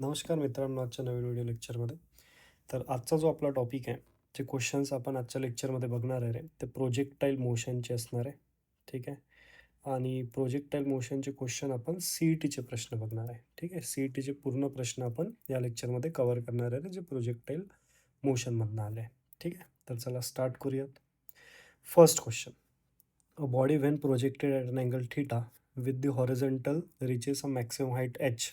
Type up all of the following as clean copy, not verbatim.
नमस्कार मित्रांनो, आजच्या नवीन व्हिडिओ लेक्चरमध्ये. तर आजचा जो आपला टॉपिक आहे, जे क्वेश्चन्स आपण आजच्या लेक्चरमध्ये बघणार आहे ते प्रोजेक्टाईल मोशनचे असणार आहे. ठीक आहे. आणि प्रोजेक्टाईल मोशनचे क्वेश्चन आपण सी-ई-टीचे प्रश्न बघणार आहे. ठीक आहे. सी-ई-टीचे पूर्ण प्रश्न आपण या लेक्चरमध्ये कव्हर करणार आहे, जे प्रोजेक्टाईल मोशनमधनं आले आहे. ठीक आहे. तर चला स्टार्ट करूयात. First question. A body when projected at an angle theta with the horizontal reaches a maximum height h,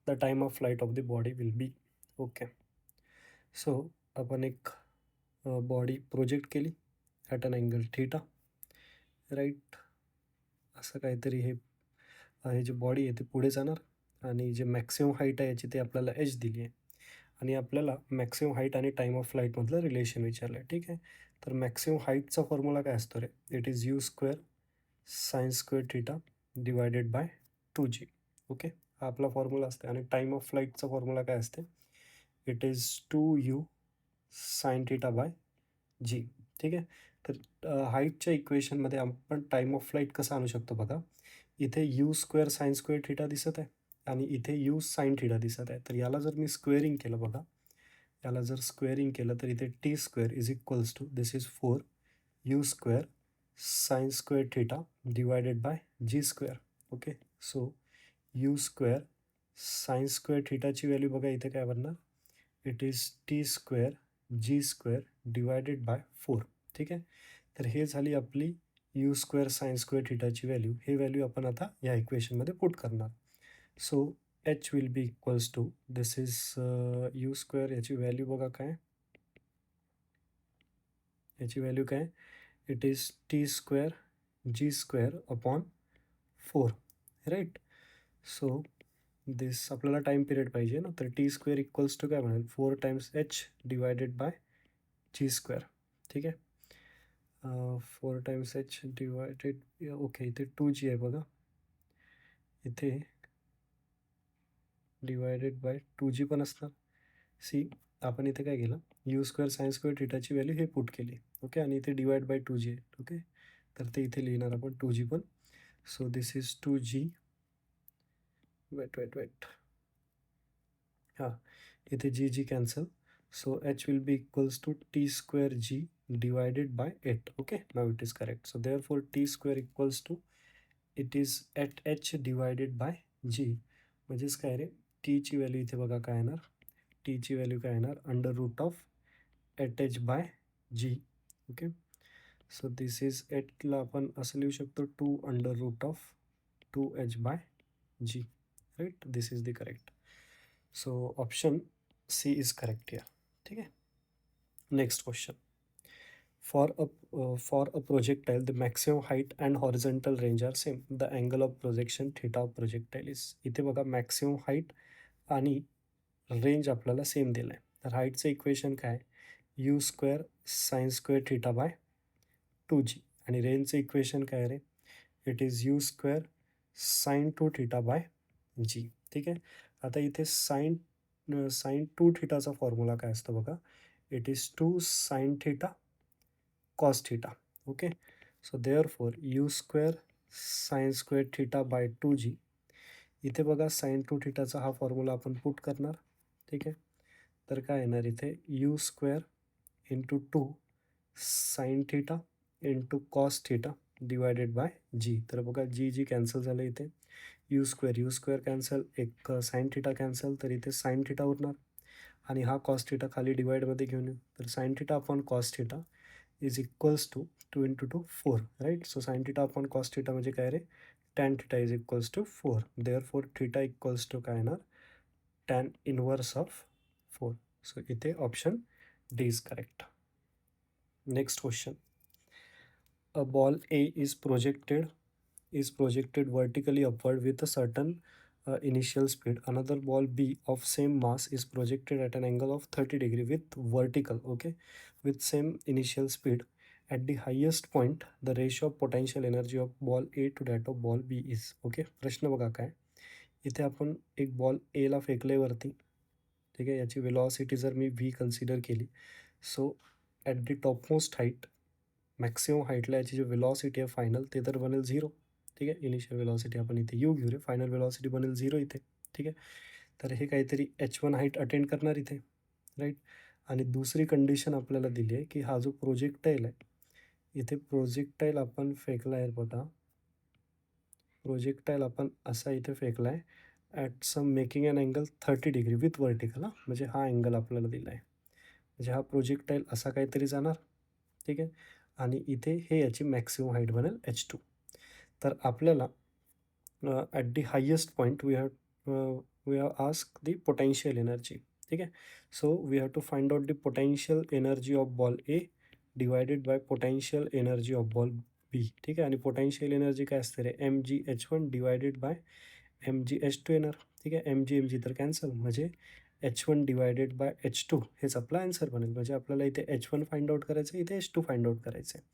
the time of flight of the body will be. Okay. So आपण एक body project केली at an angle theta, right. असं काहीतरी हे हे जे body आहे ते पुढे जाणार आणि जे मॅक्सिमम हाईट आहे याची ते आपल्याला एच दिली आहे आणि आपल्याला मॅक्सिमम हाईट आणि टाईम ऑफ फ्लाईटमधलं रिलेशन विचारलं आहे. ठीक आहे. तर मॅक्सिमम हाईटचा फॉर्म्युला काय असतो रे? It is u square sine square theta divided by 2g. Okay. हा आपला फॉर्म्युला असते आणि टाईम ऑफ फ्लाईटचा फॉर्म्युला काय असते? It is 2u sine theta by g. ठीक आहे. तर हाईटच्या इक्वेशनमध्ये आपण टाईम ऑफ फ्लाईट कसं आणू शकतो बघा. इथे u square sine square theta दिसत आहे आणि इथे यू साइन थीटा दिसत आहे. तर याला जर मी स्क्वेअरिंग केलं बघा, याला जर स्क्वेअरिंग केलं तर इथे t square is equals to this is 4 u square sine square theta divided by g square. Okay. So u square sine square थीटाची व्हॅल्यू बघा इथे काय बनणार? It is t square g square divided by 4. ठीक आहे. तर हे झाली आपली यू स्क्वेअर साइन स्क्वेअर थीटाची व्हॅल्यू. हे व्हॅल्यू आपण आता या इक्वेशनमध्ये पुट करणार. So h will be equals to this is u square. याची व्हॅल्यू बघा काय, याची व्हॅल्यू काय? It is t square g square upon 4, right. So this आपल्याला टाईम पिरियड पाहिजे ना, तर टी स्क्वेअर इक्वल्स टू काय म्हणेल? 4 times h divided by g square. ठीक आहे. 4 टाइम्स एच डिवायडेड, ओके, इथे 2g आहे बघा, इथे डिवायडेड बाय 2g पण असणार. सी, आपण इथे काय केलं? यू स्क्वेअर साइन स्क्वेअर थीटाची व्हॅल्यू हे पुट केली. ओके. आणि इथे डिवाइड बाय 2g आहे. ओके. तर ते इथे लिहिणार आपण 2g पण. So this is 2g. Wait. हां, इथे g cancel. So h will be equals to t square g divided by 8. Okay, now it is correct. So therefore t square equals to, it is at h divided by g. म्हणजेच काय रे? t ची value इथे बघा काय येणार? t ची value काय येणार? Under root of eight h by g. Okay. So this is एटला आपण असं लिहू शकतो 2 under root of 2h by g, right. This is the correct. So option C is correct here. ठीक आहे. Next question. For a projectile, the maximum height and horizontal range are same. The angle of projection theta of projectile is. इथे बघा maximum height आणि range आपल्याला same दिलं आहे. तर हाईटचं इक्वेशन काय? U square sine square theta by 2g. आणि रेंजचं इक्वेशन काय रे? It is u square sine 2 theta by g. ठीक आहे. आता इथे साइन 2 थीटाचा फॉर्म्युला काय असतो बघा. It is 2 sine theta cos theta. Okay. So therefore u square sin square theta by 2g. इथे बघा साइन 2 थीटाचा हा फॉर्म्युला आपण पुट करणार. ठीक आहे. तर काय येणार इथे? U square into 2 sine theta into cos theta divided by g. तर बघा जी कॅन्सल झालं इथे. यू स्क्वेअर कॅन्सल, एक साइन थीटा कॅन्सल, तर इथे साइन थीटा उरणार आणि हा कॉस थीटा खाली डिवाइडमध्ये घेऊन येऊ. तर sine theta upon cos theta is equals to 2 into 2 4, right. So sine theta upon cos theta म्हणजे काय रे? Tan theta is equals to 4. Therefore theta equals to काय येणार? Tan inverse of 4. सो इथे option d is correct. Next question. A ball a is projected vertically upward with a certain initial speed. Another ball B of same mass is projected at an angle of 30 degree with vertical, okay, with same initial speed. At the highest point, the ratio of potential energy of ball A to that of ball B is. Okay. प्रश्न बघा काय. इथे आपण एक ball एला फेकले वरती. ठीक आहे. याची वेलॉसिटी जर मी व्ही कन्सिडर केली, so at the topmost height, maximum हाईटला याची जी वेलॉसिटी आहे फायनल ते तर बनेल 0. ठीक आहे. इनिशियल वेलॉसिटी आपण इथे यू घेऊ रे, फायनल वेलॉसिटी बनेल 0 इथे. ठीक आहे. तर हे काहीतरी H1 हाईट अटेंड करणार इथे, राईट. आणि दुसरी कंडिशन आपल्याला दिली आहे की हा जो प्रोजेक्टाईल आहे, इथे प्रोजेक्टाईल आपण फेकला आहे बघा. प्रोजेक्टाईल आपण असा इथे फेकला आहे at some making an angle 30 degree with vertical. म्हणजे हा अँगल आपल्याला दिला आहे. म्हणजे हा प्रोजेक्टाईल असा काहीतरी जाणार, ठीक आहे. आणि इथे हे याची मॅक्सिमम हाईट बनेल H2. तर आपल्याला at the highest point we have ask the potential energy, ठीक आहे. So we have to find out the potential energy of ball a divided by potential energy of ball b, ठीक आहे. आणि potential energy काय असते रे, mgh1 divided by mgh2 येणार, ठीक आहे. mg तर कॅन्सल, म्हणजे H1 डिवायडेड बाय H2 हेच आपला आन्सर बनेल. म्हणजे आपल्याला इथे H1 फाइंड आउट करायचं आहे, इथे H2 फाइंड आउट करायचं आहे.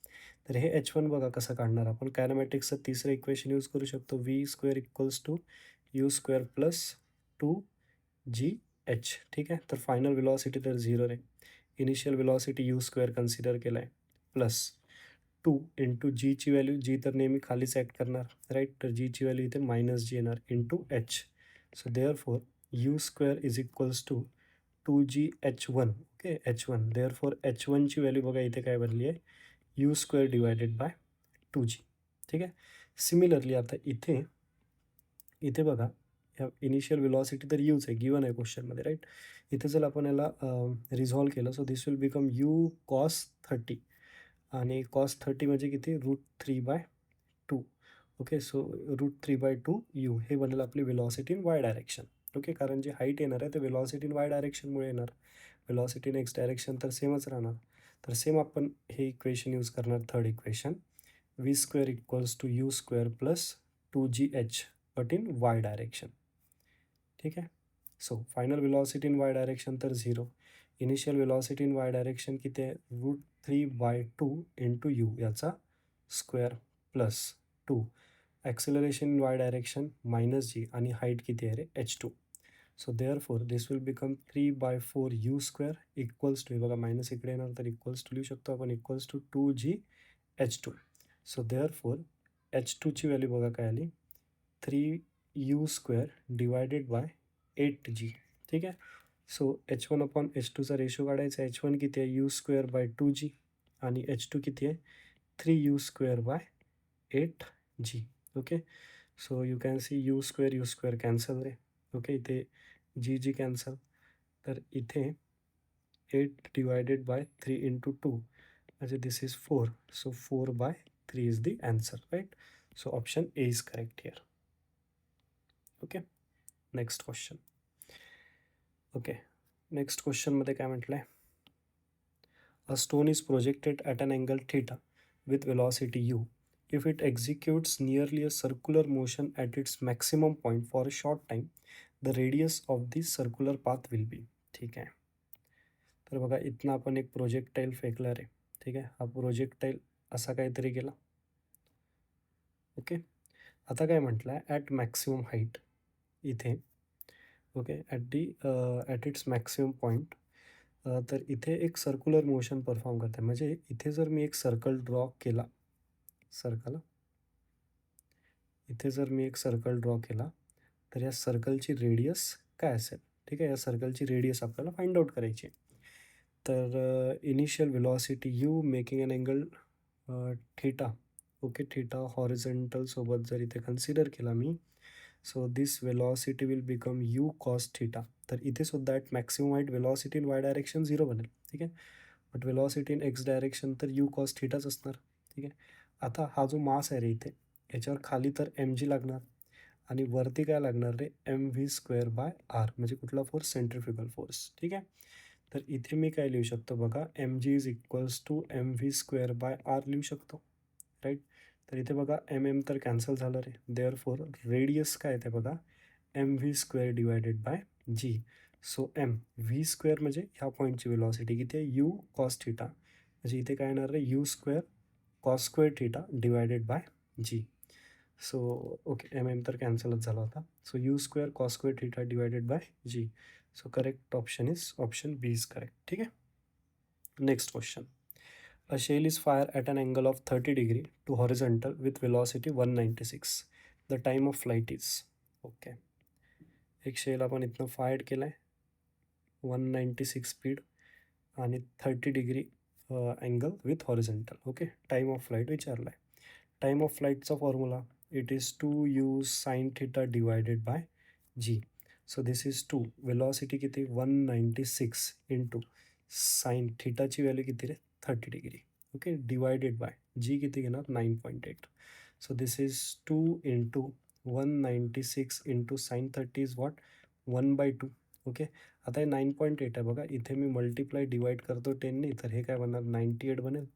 तर हे H1 बघा कसं काढणार आपण. कायनेमॅटिक्सचं तिसरं इक्वेशन यूज करू शकतो, v² equals to u² plus 2gh, ठीक आहे. तर फायनल वेलॉसिटी तर 0 रे. इनिशियल वेलॉसिटी u² कन्सिडर केला आहे, प्लस 2 इंटू जीची व्हॅल्यू, जी तर नेहमी खालीच ॲक्ट करणार, राईट. तर जीची व्हॅल्यू इथे -g येणार into h. So therefore u² is equals to 2gh1, okay, h1. Therefore h1ची व्हॅल्यू बघा इथे काय बनली आहे, u² डिवायडेड बाय 2g, ठीक आहे. सिमिलरली आता इथे इथे बघा, ह्या इनिशियल वेलॉसिटी तर यूच आहे, गिवन आहे क्वेश्चनमध्ये, राईट. इथे जर आपण याला रिझॉल्व केलं, so this will become u cos 30. आणि cos 30 म्हणजे किती, √3/2. ओके, सो √3/2 u हे बनेल आपली velocity in y direction. Okay, कारण जी हाईट येणार आहे ते वेलॉसिटी इन वाय डायरेक्शनमुळे येणार. वेलॉसिटी इन एक्स डायरेक्शन तर सेमच राहणार. तर सेम आपण हे इक्वेशन यूज करणार, third equation, v² equals to u² plus 2gh but in y direction, ठीक आहे. So final velocity in y direction तर 0. Initial velocity in y direction किती आहे, √3/2 इंटू यू याचा square plus 2. Acceleration in y direction -g आणि height किती आहे रे, H2. So therefore this will become 3/4 u² equals to, हे बघा मायनस इकडे येणार तर इक्वल्स टू लिहू शकतो आपण, equals to 2gh2. So therefore H2ची व्हॅल्यू बघा काय आली, 3u² डिवायडेड बाय 8g, ठीक आहे. सो H1 अपॉन H2चा रेशो काढायचा. H1 किती आहे, u² बाय 2g आणि H2 किती आहे, 3u² by 8g. Okay, so you can see u² cancel रे. ओके, इथे g कॅन्सल, तर इथे 8 डिवायडेड बाय 3 इंटू 2 म्हणजे this is 4. So 4/3 is the answer, right. So option a is correct here. Okay, next question. Okay, next क्वेश्चनमध्ये काय म्हटलं आहे, a stone is projected at an angle theta with velocity u. If it executes nearly a circular motion at its maximum point for a short time, the radius of the circular path will be. ठीक आहे. तर बघा इथनं आपण एक projectile फेकला रे, ठीक आहे. हा प्रोजेक्टाईल असा काहीतरी गेला. ओके, आता काय म्हटलं आहे, ॲट मॅक्सिमम हाईट इथे, okay, at its maximum point, तर इथे एक सर्क्युलर मोशन परफॉर्म करते. म्हणजे इथे जर मी एक सर्कल ड्रॉ केला, इथे जर मी एक सर्कल ड्रॉ केला, तर या सर्कलची रेडियस काय असेल, ठीक आहे. या सर्कलची रेडियस आपल्याला फाइंड आउट करायची. तर initial velocity u making an angle theta, okay, theta horizontal सोबत जर इथे कन्सिडर केला मी, so this velocity will become u cos theta. तर इथे सुद्धा at maximum height velocity in y direction 0 बनेल, ठीक आहे. But velocity in x direction तर u cos थीटाच असणार, ठीक आहे. आता हा जो मास आहे रे इथे, याच्यावर खाली तर mg लागणार आणि वरती काय लागणार रे, mv² बाय r, म्हणजे कुठला फोर्स, सेंट्रिफ्युगल फोर्स, ठीक आहे. तर इथे मी काय लिहू शकतो बघा, mg is equals to mv² by r लिहू शकतो, राईट. तर इथे बघा तर कॅन्सल झालं रे. देअरफॉर रेडियस काय येते बघा, mv² divided by g. So v² म्हणजे ह्या पॉईंटची वेलॉसिटी किती आहे, u cos थीटा, म्हणजे इथे काय येणार रे, u² cos² theta divided by g. So okay, तर कॅन्सलच झाला होता. So u² cos² theta divided by g. So correct option is option B is correct, ठीक आहे. Next question. A shell is fired at an angle of 30 degree to horizontal with velocity 196. The time of flight is, okay, एक shell आपण इथनं fired केला आहे, 196 speed आणि 30 degree angle with horizontal. Okay, time of flight विचारला आहे. Time of फ्लाईटचा formula it is 2u sine theta divided by g. So this is 2. Velocity किती 196 इंटू साइन थिटाची व्हॅल्यू किती रे 30 degree. Okay, divided by g किती घेणार 9.8. So this is 2 into 196 into sine 30 is what 1/2. Okay, आता हे 9.8 आहे बघा, इथे मी मल्टिप्लाय डिवाइड करतो 10ने, तर हे काय बनणार 98 बनेल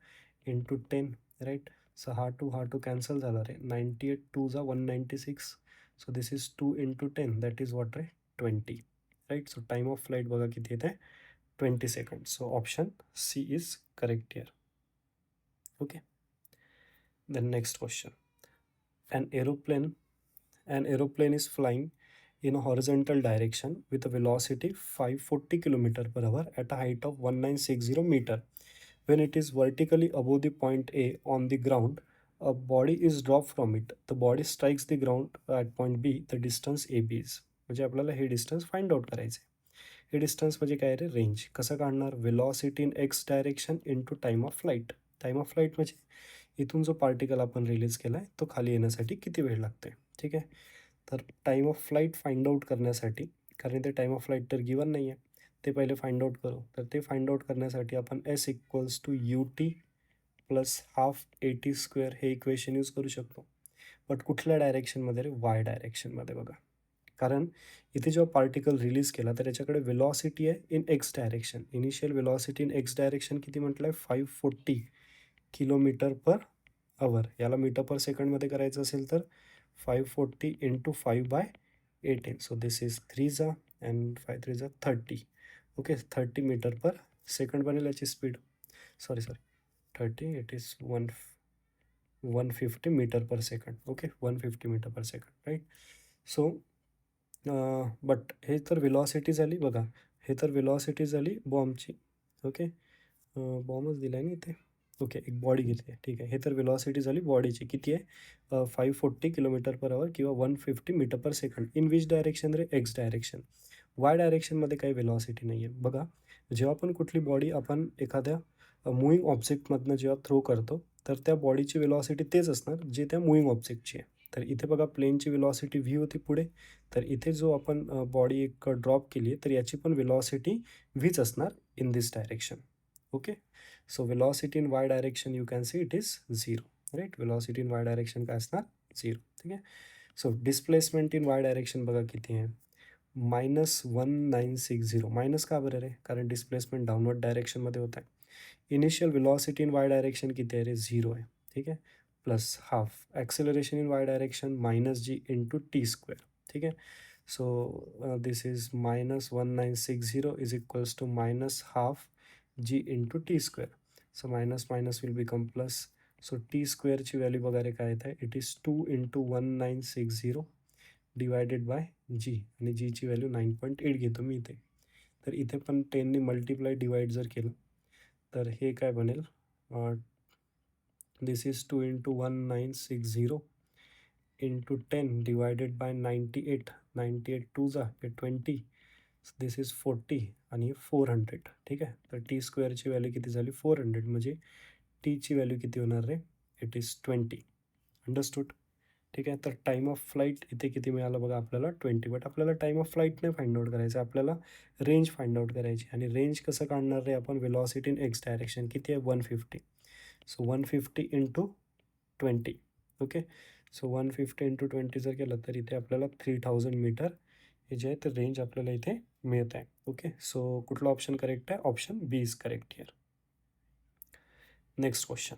इंटू 10. राईट, सो हा टू कॅन्सल झाला रे. 98 2 जा 196. So this is 2 into 10 that is what रे 20. Right, so time of flight बघा किती येते 20 second. So option C is correct here. Okay, then next question. An aeroplane is flying in a horizontal direction with a velocity 540 km per hour at a height of 1960 meter. When it is vertically above the point A on the ground, a body is dropped from it. The body strikes the ground at point B. The distance AB is. म्हणजे आपल्याला हे distance find out करायचे. हे distance म्हणजे काय रे range. कसं काढणार velocity in x direction into time of flight. Time of flight म्हणजे इथून जो पार्टिकल आपण रिलीज केला आहे तो खाली येण्यासाठी किती वेळ लागते. ठीक आहे, तर time of flight find out करण्यासाठी, कारण ते टाईम ऑफ फ्लाईट तर गिवन नाही आहे, ते पहिले फाइंड आउट करू. तर ते फाइंड आउट करण्यासाठी आपण s equals to u t plus half a t square हे इक्वेशन यूज करू शकतो. बट कुठल्या डायरेक्शनमध्ये रे वाय डायरेक्शनमध्ये बघा, कारण इथे जेव्हा पार्टिकल रिलीज केला तर याच्याकडे वेलॉसिटी आहे in x direction. Initial velocity in x direction किती म्हटलं आहे 540 किलोमीटर पर आवर. याला मीटर पर सेकंडमध्ये करायचं असेल तर 540 इंटू 5/18. सो दिस इज 3 जा अँड 5 3 जा 30. ओके, 30 मीटर पर सेकंड बनेल याची speed. Sorry 30, it is 150 metre per second. Okay, 150 metre per second. Right, so but हे तर वेलॉसिटी झाली बघा, हे तर वेलॉसिटी झाली बॉम्बची. ओके, बॉम्बच दिला आहे ना इथे. ओके, एक बॉडी घेतली आहे, ठीक आहे. हे तर वेलॉसिटी झाली बॉडीची किती आहे 540 किलोमीटर पर आवर किंवा 150 metre per second. In which direction रे एक्स डायरेक्शन. वाय डायरेक्शनमध्ये काही वेलॉसिटी नाही आहे. बघा, जेव्हा पण कुठली बॉडी आपण एखाद्या मुव्हिंग ऑब्जेक्टमधनं जेव्हा थ्रो करतो तर त्या बॉडीची वेलॉसिटी तेच असणार जे त्या मुव्हिंग ऑब्जेक्टची आहे. तर इथे बघा प्लेनची वेलॉसिटी व्ही होती पुढे, तर इथे जो आपण बॉडी एक ड्रॉप केली आहे तर याची पण वेलॉसिटी व्हीच असणार in this direction. Okay, so velocity in y direction you can see it is 0. Right, velocity in y direction काय असणार 0. ठीक आहे, so displacement in y direction बघा किती आहे -1960. मायनस का बरं रे, कारण डिस्प्लेसमेंट डाउनवर्ड डायरेक्शनमध्ये होत आहे. Initial velocity in y direction किती आहे रे 0 आहे. ठीक आहे, plus half acceleration in y direction -g into t square. ठीक आहे, so this is -1960 is equals to -half g into t square. So minus minus will become plus. So t स्क्वेअरची value वगैरे काय येत आहे it is 2 into 1960 divided by g, आणि जीची value 9.8 घेतो मी इथे. तर इथे पण 10ने मल्टिप्लाय डिवाइड जर केलं तर हे काय बनेल this is 2 into 1960 into 10 divided by 98. 98 2 जा 20. दिस इज 40 आणि 400. ठीक आहे, तर टी स्क्वेअरची व्हॅल्यू किती झाली 400, म्हणजे टीची व्हॅल्यू किती होणार रे इट इज 20. अंडरस्टूड. ठीक आहे, तर टाईम ऑफ फ्लाईट इथे किती मिळालं बघा आपल्याला 20. बट आपल्याला टाईम ऑफ फ्लाईट नाही फाइंड आउट करायचं, आपल्याला रेंज फाइंड आउट करायची. आणि रेंज कसं काढणार रे आपण वेलॉसिटी इन एक्स डायरेक्शन किती आहे 150. So 150 into 20. Okay, so 150 into 20 जर केलं तर इथे आपल्याला 3000 मीटर हे जे आहे ते रेंज आपल्याला इथे मिळत आहे. ओके, सो कुठला ऑप्शन करेक्ट आहे option B is correct here. Next question.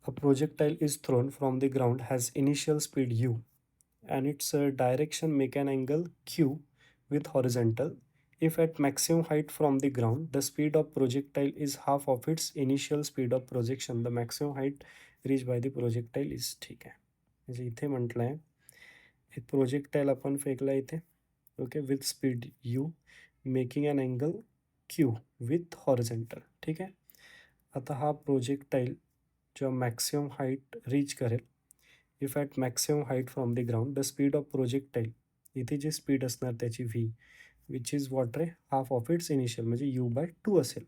A projectile is thrown from the ground, has initial speed u and its direction make an angle q with horizontal. If at maximum height from the ground, the speed of projectile is half of its initial speed of projection, the maximum height reached by the projectile is. ठीक आहे, म्हणजे इथे म्हटलं आहे एक projectile आपण फेकला इथे. Okay, with speed u making an angle q with horizontal. ठीक आहे, आता हा प्रोजेक्टाईल जेव्हा मॅक्सिमम हाईट रीच करेल, if at maximum height from the ground the speed of projectile इथे जी स्पीड असणार त्याची व्ही विच इज वॉट रे हाफ ऑफ इट्स इनिशियल म्हणजे u/2 असेल,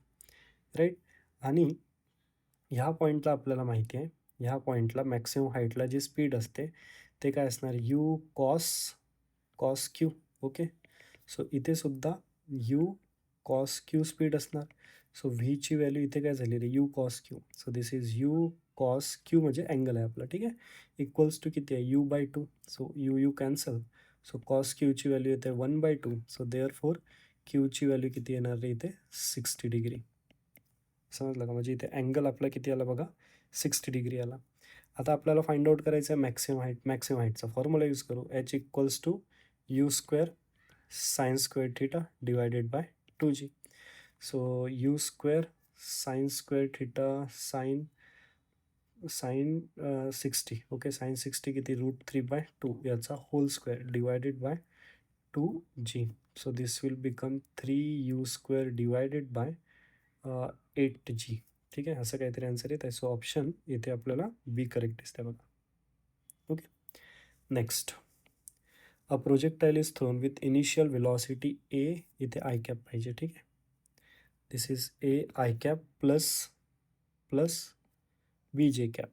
राईट. आणि ह्या पॉईंटला आपल्याला माहिती आहे, ह्या पॉईंटला मॅक्सिमम हाईटला जी स्पीड असते ते काय असणार u cos q. Okay, so इथे सुद्धा u कॉस क्यू स्पीड असणार. सो व्हीची व्हॅल्यू इथे काय झाली रे, u cos q. So this is u cos q म्हणजे अँगल आहे आपला, ठीक आहे. इक्वल्स टू किती आहे u/2. So u cancel. So cos क्यूची व्हॅल्यू येते 1/2. सो देअर फोर क्यूची व्हॅल्यू किती येणार रे इथे 60 डिग्री. समजलं का, म्हणजे इथे अँगल आपला किती आला बघा 60 डिग्री आला. आता आपल्याला फाइंड आउट करायचं आहे मॅक्सिमम हाईट. मॅक्सिमम हाईटचा फॉर्म्युला यूज करू, h equals to u square sine square theta divided by 2g. So u square sine square theta sine 60. Okay, sine 60 किती √3/2 याचा whole square divided by 2g. So this will become 3u square divided by 8g. ठीक आहे, असं काहीतरी answer येत आहे. So option इथे आपल्याला बी करेक्ट दिसते बघा. Okay, next. A projectile is thrown with initial velocity a, इथे आय कॅप पाहिजे, ठीक आहे. This is a i cap plus b j cap,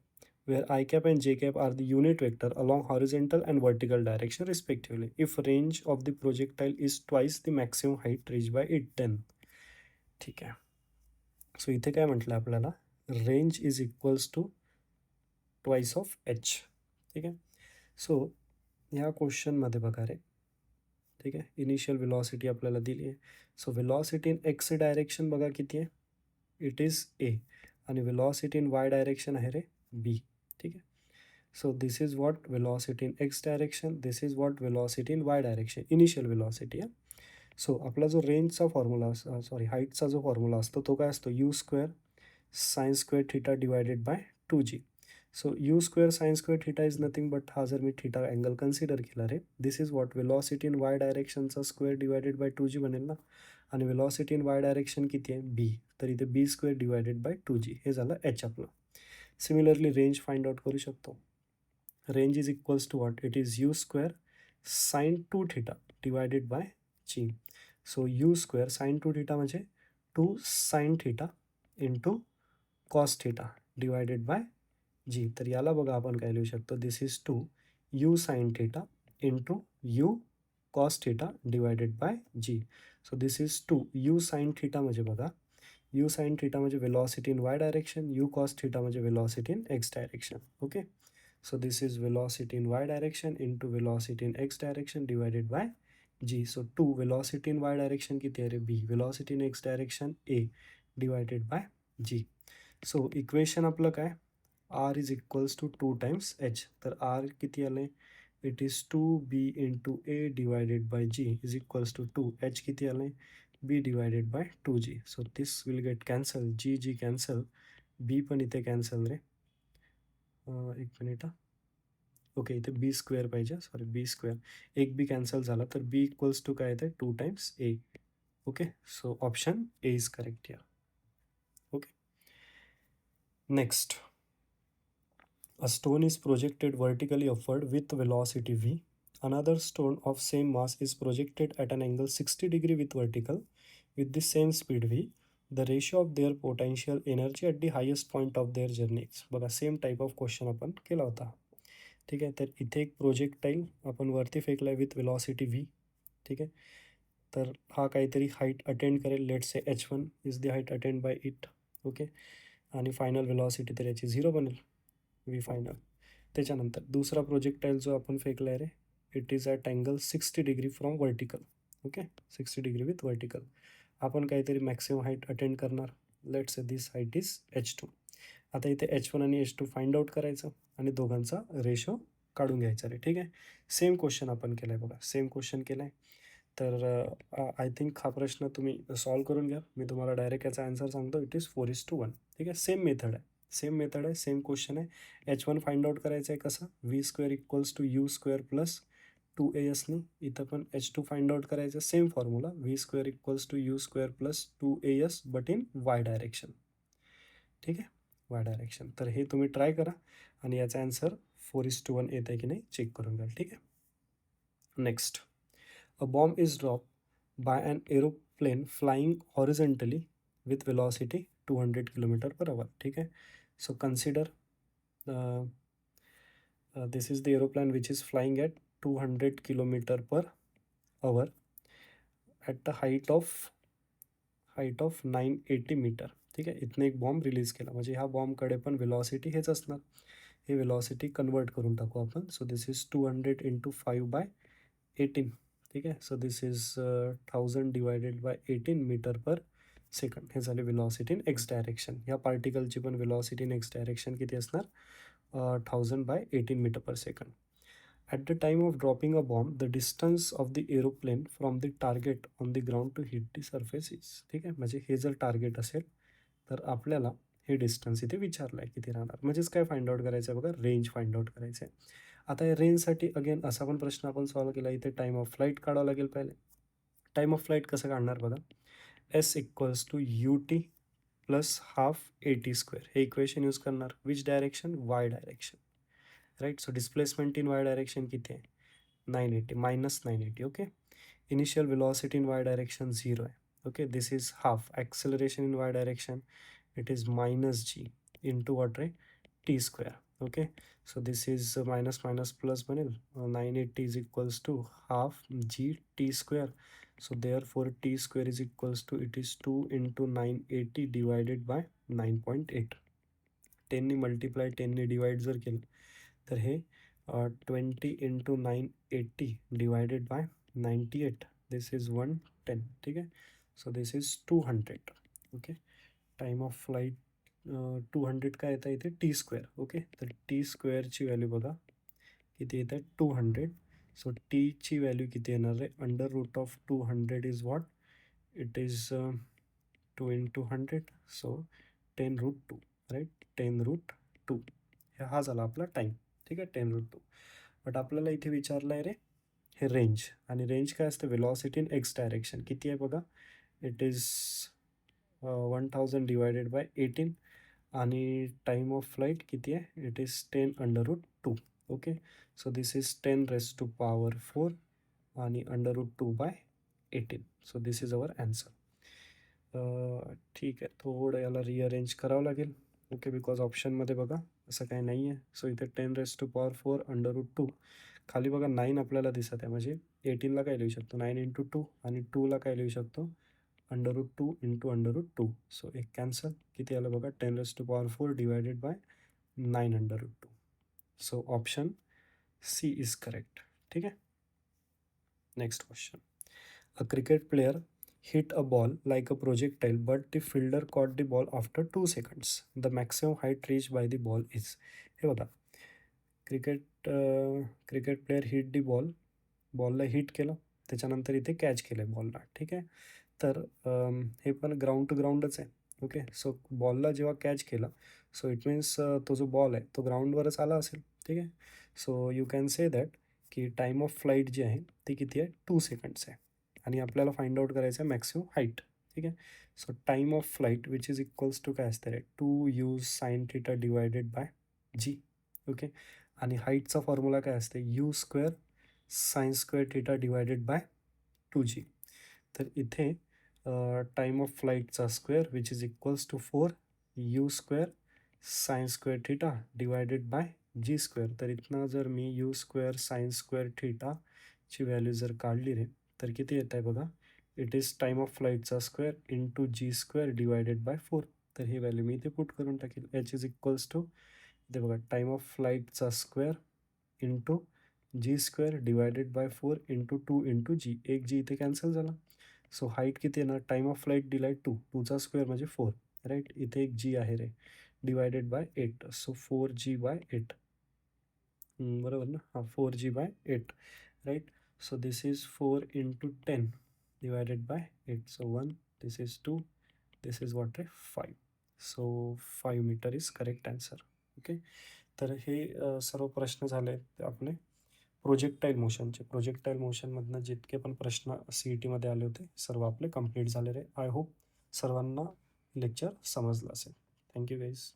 where I cap and j cap are the unit vector along horizontal and vertical direction respectively if range of the projectile is twice the maximum height reached by it, then. ठीक आहे, so इथे काय म्हटलं आपल्याला, range is equals to twice of h. ठीक आहे, so ह्या क्वेश्चनमध्ये बघा रे, ठीक आहे, इनिशियल वेलॉसिटी आपल्याला दिली आहे. So velocity in x direction बघा किती आहे, इट इज ए, आणि वेलॉसिटी इन वाय डायरेक्शन आहे रे बी. ठीक आहे, so this is what velocity in x direction, this is what velocity in y direction, initial velocity आहे. सो आपला जो रेंजचा फॉर्म्युला सॉरी हाईटचा जो फॉर्म्युला असतो तो काय असतो, u square sine square theta divided by 2g. So u square sine square theta is nothing but हा जर मी थिटा अँगल कन्सिडर केला रे, this is what velocity in y डायरेक्शनचा स्क्वेअर डिवायडेड बाय 2g बनेल ना. आणि वेलॉसिटी इन वाय डायरेक्शन किती आहे बी, तर इथे बी स्क्वेअर डिवायडेड बाय 2g हे झालं एच आपलं. सिमिलरली रेंज फाइंड आउट करू शकतो. Range is equals to what, it is u square sine 2 theta divided by g. So u square sine 2 theta म्हणजे 2 sine theta into cos theta divided by g. तर याला बघा आपण काय लिहू शकतो, this is 2 u sine theta into u cos theta divided by g. So this is 2 u sine theta म्हणजे बघा, यू साइन थिटा म्हणजे velocity in y direction, u cos theta म्हणजे velocity in x direction. Okay, so this is velocity in y direction into velocity in x direction divided by g. So 2 velocity in y direction किती आहे रे b, velocity in x direction a divided by g. So equation आपलं काय, r is equals to 2 times h. तर r किती आले, it is 2b into a divided by g is equals to 2 h किती आले b divided by 2g. so this will get cancel, g cancel, b पण इथे cancel रे. एक minute हा, okay, इथे बी स्क्वेअर पाहिजे, सॉरी बी स्क्वेअर, एक बी कॅन्सल झाला तर बी इक्वल्स टू काय येते 2 times a. Okay, so option a is correct या. Okay, next. A stone is projected vertically upward with velocity v. Another stone of same mass is projected at an angle 60 degree with vertical with the same speed v. The ratio of their potential energy at the highest point of their journey. बघा same type of question आपण केला होता. ठीक आहे, तर इथे एक projectile आपण वरती फेकला आहे विथ वेलॉसिटी व्ही. ठीक आहे, तर हा काहीतरी हाईट अटेंड करेल, let's say h1 is the height attained by it. Okay, आणि फायनल वेलॉसिटी तर याची 0 बनेल, व्ही फायनल. त्याच्यानंतर दुसरा प्रोजेक्टाईल जो आपण फेकला आहे रे, it is at angle 60 degree from vertical. Okay, 60 degree with vertical. आपण काहीतरी मॅक्सिमम हाईट अटेंड करणार, let's say this height is h2. आता इथे h1 आणि h2 फाइंड आउट करायचं आणि दोघांचा रेशो काढून घ्यायचा रे. ठीक आहे, सेम क्वेश्चन आपण केला आहे बघा, सेम क्वेश्चन केला आहे. तर आय थिंक हा प्रश्न तुम्ही सॉल्व करून घ्या. मी तुम्हाला डायरेक्ट याचा आन्सर सांगतो, इट इज 4:1. ठीक आहे, सेम मेथड आहे, सेम मेथड आहे, सेम क्वेश्चन आहे. h1 फाइंड आउट करायचं आहे कसं, v square equals to u square plus 2as. इथं पण h2 फाइंड आउट करायचं, same formula, v square equals to u square plus 2as but in y direction. ठीक आहे, वाय डायरेक्शन. तर हे तुम्ही ट्राय करा आणि याचा आन्सर 4:1 येत आहे की नाही चेक करून घ्या. ठीक आहे, next. A bomb is drop by an aeroplane flying horizontally with velocity 200 kilometre per hour. ठीक आहे. So consider this is the aeroplane which is flying at 200 kilometer per hour at the height of 980 metre. ठीक आहे. इथनं एक bomb release केला म्हणजे ह्या बॉम्बकडे पण वेलॉसिटी हेच असणार. हे वेलॉसिटी कन्वर्ट करून टाकू आपण. So this is 200 into 5/18. ठीक आहे. So this is 1000 divided by 18 metre per second. हे झाले वेलॉसिटी इन एक्स डायरेक्शन. ह्या पार्टिकलची पण वेलॉसिटी इन एक्स डायरेक्शन किती असणार? 1000/18 metre per second. At the time of dropping a bomb, the distance of the aeroplane from the target on the ground to hit the surface is. ठीक आहे. म्हणजे हे जर target असेल तर आपल्याला हे डिस्टन्स इथे विचारलं आहे किती राहणार. म्हणजेच काय फाइंड आउट करायचं आहे बघा, रेंज फाइंड आउट करायचं आहे. आता या रेंजसाठी अगेन असा पण प्रश्न आपण सॉल्व केला. इथे टाईम ऑफ फ्लाईट काढावं लागेल पहिले. टाईम ऑफ फ्लाईट कसं काढणार बघा, s equals to u t plus half a t square. हे इक्वेशन यूज करणार. Which direction? Y direction. Right. So displacement in y direction किती आहे? 980 minus 980. Okay. Initial velocity in y direction 0 आहे. Okay. This is half. Acceleration in y direction it is minus g into what रे? T square. Okay. So this is minus minus plus बनेल. 980 is equals to half g t square. So therefore t square is equals to it is 2 into 980 divided by 9.8. 10नी multiply 10नी divide जर केलं तर हे 20 into 980 divided by 98. This is 110. ठीक आहे. So this is 200. Okay. Time of flight 200 काय येतं इथे? T square. ओके. तर टी स्क्वेअरची व्हॅल्यू बघा किती येत आहे? 200. सो टीची व्हॅल्यू किती येणार आहे? Under root of 200 is what? It is 2 into 100. So 10√2. Right. 10√2. हा झाला आपला टाईम. ठीक आहे. 10√2. बट आपल्याला इथे विचारलं आहे रे हे रेंज. आणि रेंज काय असतं? वेलॉसिटी इन एक्स डायरेक्शन किती आहे बघा. It is 1000 divided by 18. आणि टाईम ऑफ फ्लाईट किती आहे? It is 10√2. Okay. So this is 10⁻⁴ आणि √2/18. So this is our answer. ठीक आहे. थोडं याला रिअरेंज करावं लागेल. ओके. बिकॉज ऑप्शनमध्ये बघा असं काही नाही आहे. सो इथे 10⁻⁴ √2. खाली बघा 9 आपल्याला दिसत आहे. म्हणजे 18ला काय लिहू शकतो? 9 इंटू 2. आणि 2ला काय लिहू शकतो? √2 इंटू √2. सो एक कॅन्सल. किती आलं बघा? 10⁻⁴ divided by 9√2. So option C is correct. ठीक आहे. Next question. A cricket player hit a ball like a projectile but the fielder caught the ball after 2 seconds. The maximum height reached by the ball is. हे बघा, cricket player hit दी बॉलला hit केलं, त्याच्यानंतर इथे catch केलं बॉलला. ठीक आहे. तर हे पण ग्राउंड टू ग्राउंडच आहे. ओके. सो बॉलला जेव्हा कॅच केला सो इट मीन्स तो जो बॉल आहे तो ग्राउंडवरच आला असेल. ठीक आहे. So you can say that की टाईम ऑफ फ्लाईट जी आहे ती किती आहे? 2 सेकंड्स आहे. आणि आपल्याला फाइंड आउट करायचं आहे मॅक्सिमम हाईट. ठीक आहे. So time of flight which is equals to काय असते रे? 2u sin θ divided by g. Okay. आणि हाईटचा फॉर्म्युला काय असते? u² sin² θ divided by 2g. तर इथे टाईम ऑफ फ्लाईटचा square which is equals to 4u² sin² θ divided by g². तर इथनं जर मी u² sin² θ ची व्हॅल्यू जर काढली रे तर किती येत आहे बघा? इट इज टाईम ऑफ फ्लाईटचा square into g² divided by 4. तर ही व्हॅल्यू मी इथे पुट करून टाकेल. एच इज इक्वल्स टू इथे बघा टाईम ऑफ फ्लाईटचा square into g² divided by 4 into 2 into जी. एक जी इथे कॅन्सल झाला. सो हाईट किती येणार? टाईम ऑफ फ्लाईट दिला आहे 2. 2चा स्क्वेअर म्हणजे 4. राईट. इथे एक जी आहे रे डिवायडेड बाय 8. So 4g/8. बरोबर ना? हां, 4g/8. Right. So this is 4 into 10 divided by 8. So 1, this is 2, this is what? 5. So 5 meter is correct answer. Okay. तर हे सर्व प्रश्न झाले आपले प्रोजेक्टाईल मोशनचे. प्रोजेक्टाईल मोशनमधनं जितके पण प्रश्न CETमध्ये आले होते सर्व आपले कंप्लीट झालेले. आय होप सर्वांना लेक्चर समजलं असेल. Thank you guys.